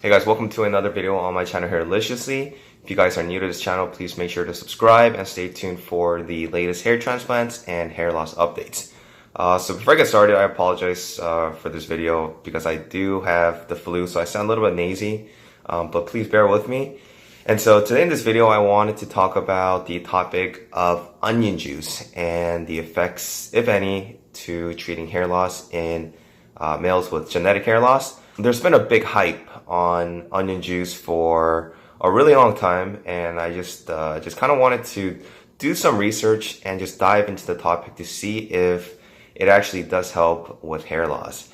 Hey guys, welcome to another video on my channel here, Deliciously. If you guys are new to this channel, please make sure to subscribe and stay tuned for the latest hair transplants and hair loss updates. So before I get started, I apologize for this video because I do have the flu, so I sound a little bit nasy, but please bear with me. And so today in this video, I wanted to talk about the topic of onion juice and the effects, if any, to treating hair loss in males with genetic hair loss. There's been a big hype on onion juice for a really long time, and I just kind of wanted to do some research and just dive into the topic to see if it actually does help with hair loss.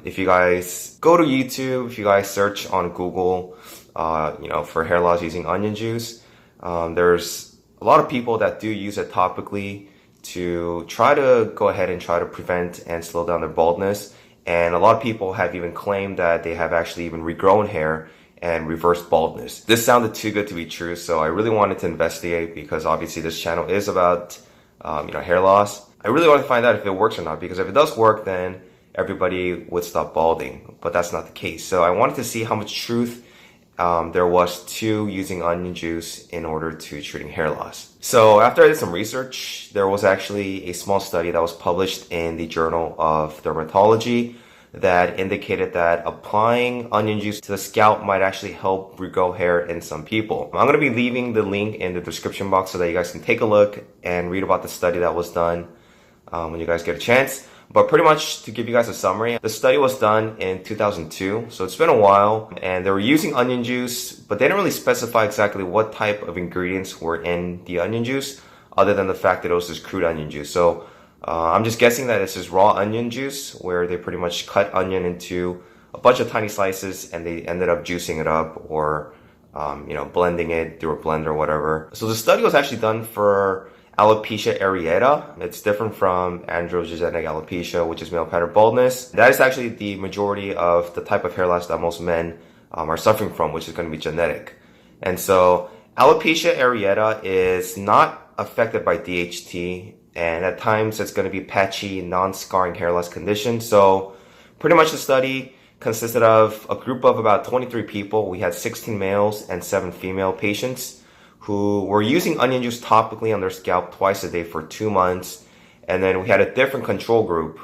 If you guys go to YouTube, if you guys search on Google, for hair loss using onion juice, there's a lot of people that do use it topically to try to go ahead and try to prevent and slow down their baldness. And a lot of people have even claimed that they have actually even regrown hair and reversed baldness. This sounded too good to be true, so I really wanted to investigate because obviously this channel is about hair loss. I really want to find out if it works or not, because if it does work, then everybody would stop balding, but that's not the case. So I wanted to see how much truth there was to using onion juice in order to treating hair loss. So after I did some research, there was actually a small study that was published in the Journal of Dermatology that indicated that applying onion juice to the scalp might actually help regrow hair in some people. I'm going to be leaving the link in the description box so that you guys can take a look and read about the study that was done when you guys get a chance. But pretty much to give you guys a summary, the study was done in 2002, so it's been a while, and they were using onion juice, but they didn't really specify exactly what type of ingredients were in the onion juice, other than the fact that it was just crude onion juice. So I'm just guessing that it's just raw onion juice, where they pretty much cut onion into a bunch of tiny slices, and they ended up juicing it up or blending it through a blender or whatever. So the study was actually done for Alopecia Areata. It's different from androgenetic alopecia, which is male pattern baldness. That is actually the majority of the type of hair loss that most men are suffering from, which is going to be genetic. And so Alopecia Areata is not affected by DHT, and at times it's going to be patchy, non-scarring hair loss condition. So pretty much the study consisted of a group of about 23 people. We had 16 males and 7 female patients who were using onion juice topically on their scalp twice a day for 2 months. And then we had a different control group.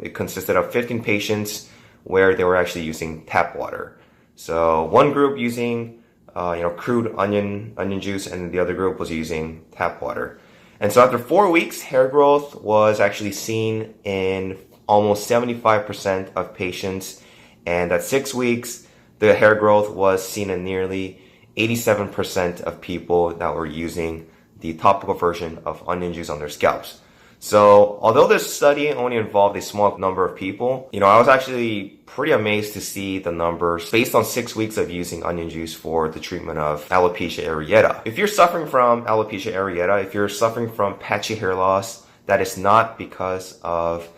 It consisted of 15 patients where they were actually using tap water. So one group using crude onion juice, and the other group was using tap water. And so after 4 weeks, hair growth was actually seen in almost 75% of patients. And at 6 weeks, the hair growth was seen in nearly 87% of people that were using the topical version of onion juice on their scalps. So although this study only involved a small number of people, I was actually pretty amazed to see the numbers based on 6 weeks of using onion juice for the treatment of alopecia areata. If you're suffering from alopecia areata, if you're suffering from patchy hair loss that is not because of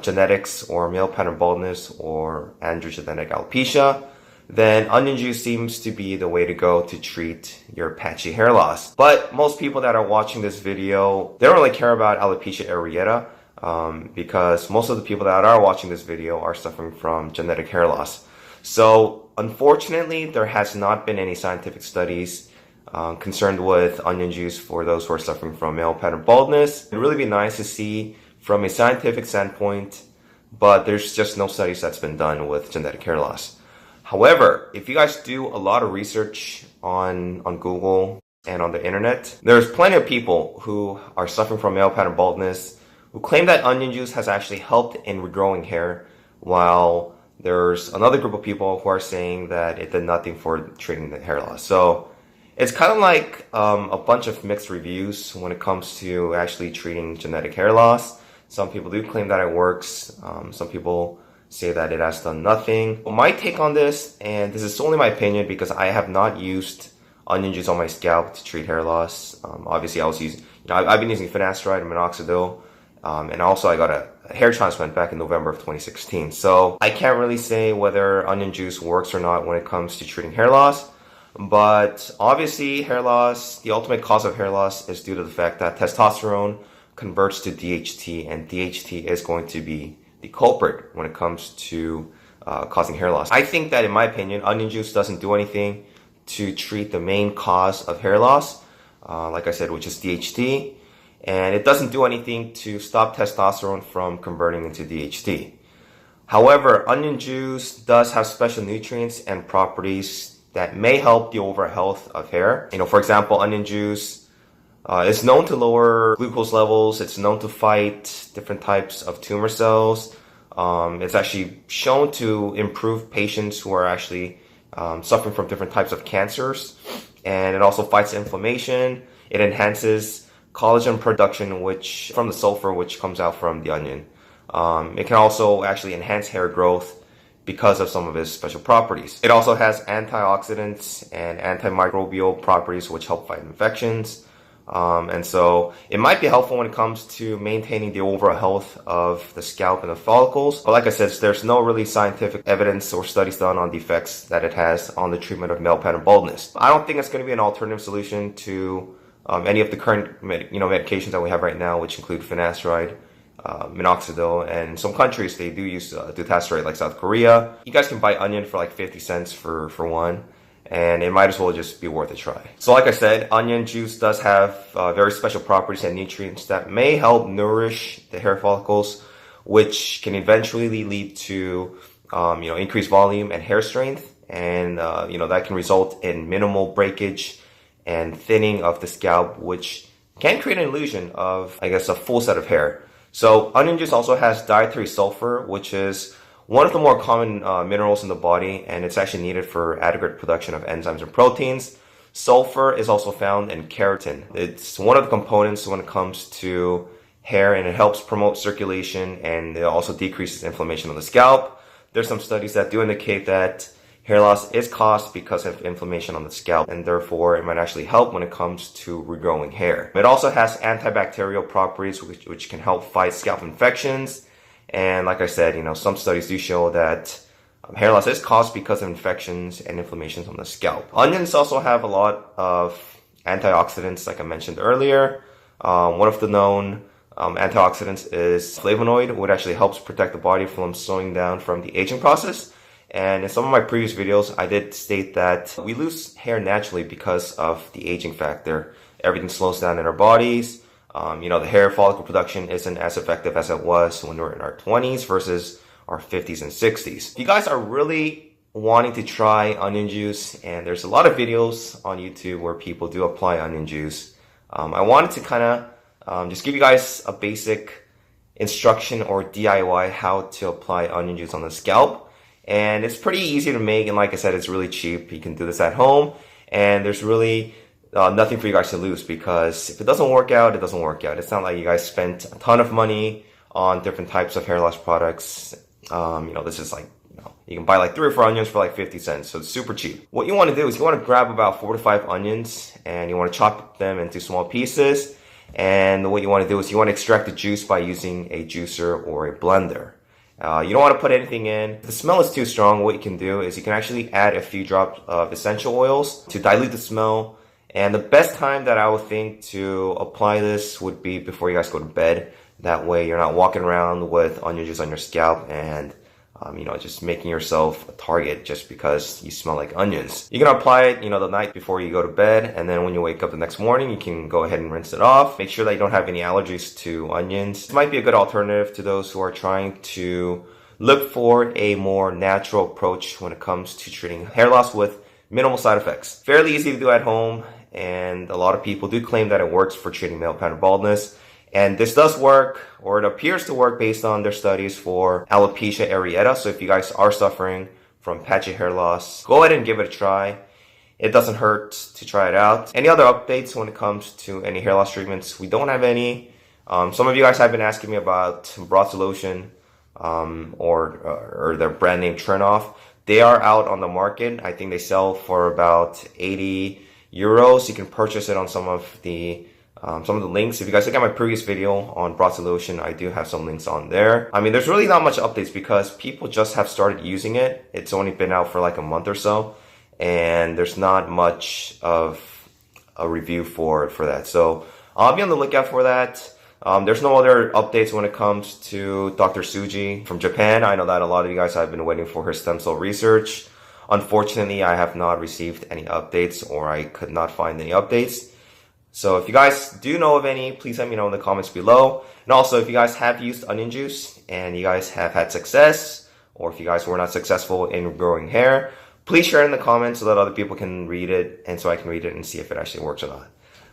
genetics or male pattern baldness or androgenetic alopecia, then onion juice seems to be the way to go to treat your patchy hair loss. But most people that are watching this video, they don't really care about alopecia areata because most of the people that are watching this video are suffering from genetic hair loss. So unfortunately, there has not been any scientific studies concerned with onion juice for those who are suffering from male pattern baldness. It'd really be nice to see from a scientific standpoint, but there's just no studies that's been done with genetic hair loss. However, if you guys do a lot of research on Google and on the internet, there's plenty of people who are suffering from male pattern baldness who claim that onion juice has actually helped in regrowing hair, while there's another group of people who are saying that it did nothing for treating the hair loss. So it's kind of like a bunch of mixed reviews when it comes to actually treating genetic hair loss. Some people do claim that it works. Some people say that it has done nothing. My take on this, and this is solely my opinion because I have not used onion juice on my scalp to treat hair loss. Obviously, I was using, I've been using Finasteride and minoxidil, and also I got a hair transplant back in November of 2016. So I can't really say whether onion juice works or not when it comes to treating hair loss. But obviously, hair loss, the ultimate cause of hair loss is due to the fact that testosterone converts to DHT, and DHT is going to be the culprit when it comes to causing hair loss. I think that, in my opinion, onion juice doesn't do anything to treat the main cause of hair loss, like I said, which is DHT, and it doesn't do anything to stop testosterone from converting into DHT. However, onion juice does have special nutrients and properties that may help the overall health of hair. For example, onion juice is known to lower glucose levels. It's known to fight different types of tumor cells. It's actually shown to improve patients who are actually suffering from different types of cancers. And it also fights inflammation. It enhances collagen production, which from the sulfur, which comes out from the onion. It can also actually enhance hair growth because of some of its special properties. It also has antioxidants and antimicrobial properties which help fight infections. And so it might be helpful when it comes to maintaining the overall health of the scalp and the follicles. But like I said, there's no really scientific evidence or studies done on the effects that it has on the treatment of male pattern baldness. I don't think it's going to be an alternative solution to any of the current medications that we have right now, which include Finasteride, minoxidil, and in some countries they do use dutasteride, like South Korea. You guys can buy onion for like 50 cents for one, and it might as well just be worth a try. So like I said, onion juice does have very special properties and nutrients that may help nourish the hair follicles, which can eventually lead to increased volume and hair strength, and that can result in minimal breakage and thinning of the scalp, which can create an illusion of, I guess, a full set of hair. So onion juice also has dietary sulfur, which is one of the more common minerals in the body, and it's actually needed for adequate production of enzymes and proteins. Sulfur is also found in keratin. It's one of the components when it comes to hair, and it helps promote circulation, and it also decreases inflammation on the scalp. There's some studies that do indicate that hair loss is caused because of inflammation on the scalp, and therefore it might actually help when it comes to regrowing hair. It also has antibacterial properties which can help fight scalp infections. And like I said, some studies do show that hair loss is caused because of infections and inflammations on the scalp. Onions also have a lot of antioxidants, like I mentioned earlier. One of the known antioxidants is flavonoid, which actually helps protect the body from slowing down from the aging process. And in some of my previous videos, I did state that we lose hair naturally because of the aging factor. Everything slows down in our bodies. The hair follicle production isn't as effective as it was when we were in our 20s versus our 50s and 60s. If you guys are really wanting to try onion juice, and there's a lot of videos on YouTube where people do apply onion juice, I wanted to kind of just give you guys a basic instruction or DIY how to apply onion juice on the scalp. And it's pretty easy to make, and like I said, it's really cheap. You can do this at home, and there's really nothing for you guys to lose, because if it doesn't work out, it doesn't work out. It's not like you guys spent a ton of money on different types of hair loss products. This is like, you can buy like 3 or 4 onions for like 50 cents, so it's super cheap. What you want to do is you want to grab about 4 to 5 onions, and you want to chop them into small pieces. And what you want to do is you want to extract the juice by using a juicer or a blender. You don't want to put anything in. If the smell is too strong, what you can do is you can actually add a few drops of essential oils to dilute the smell. And the best time that I would think to apply this would be before you guys go to bed. That way you're not walking around with onion juice on your scalp and just making yourself a target just because you smell like onions. You can apply it, the night before you go to bed, and then when you wake up the next morning, you can go ahead and rinse it off. Make sure that you don't have any allergies to onions. This might be a good alternative to those who are trying to look for a more natural approach when it comes to treating hair loss with minimal side effects. Fairly easy to do at home, and a lot of people do claim that it works for treating male pattern baldness. And this does work, or it appears to work based on their studies for alopecia areata. So if you guys are suffering from patchy hair loss, go ahead and give it a try. It doesn't hurt to try it out. Any other updates when it comes to any hair loss treatments? We don't have any. Some of you guys have been asking me about broad solution or their brand name Turnoff. They are out on the market. I think they sell for about 80 euros. You can purchase it on some of the links. If you guys look at my previous video on broad solution, I do have some links on there. There's really not much updates because people just have started using it. It's only been out for like a month or so, and there's not much of a review for that. So I'll be on the lookout for that. There's no other updates when it comes to Dr. Suji from Japan. I know that a lot of you guys have been waiting for her stem cell research. Unfortunately, I have not received any updates, or I could not find any updates. So if you guys do know of any, please let me know in the comments below. And also, if you guys have used onion juice and you guys have had success, or if you guys were not successful in growing hair, please share it in the comments so that other people can read it and so I can read it and see if it actually works or not.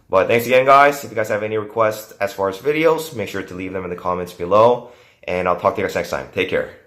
But thanks again, guys. If you guys have any requests as far as videos, make sure to leave them in the comments below. And I'll talk to you guys next time. Take care.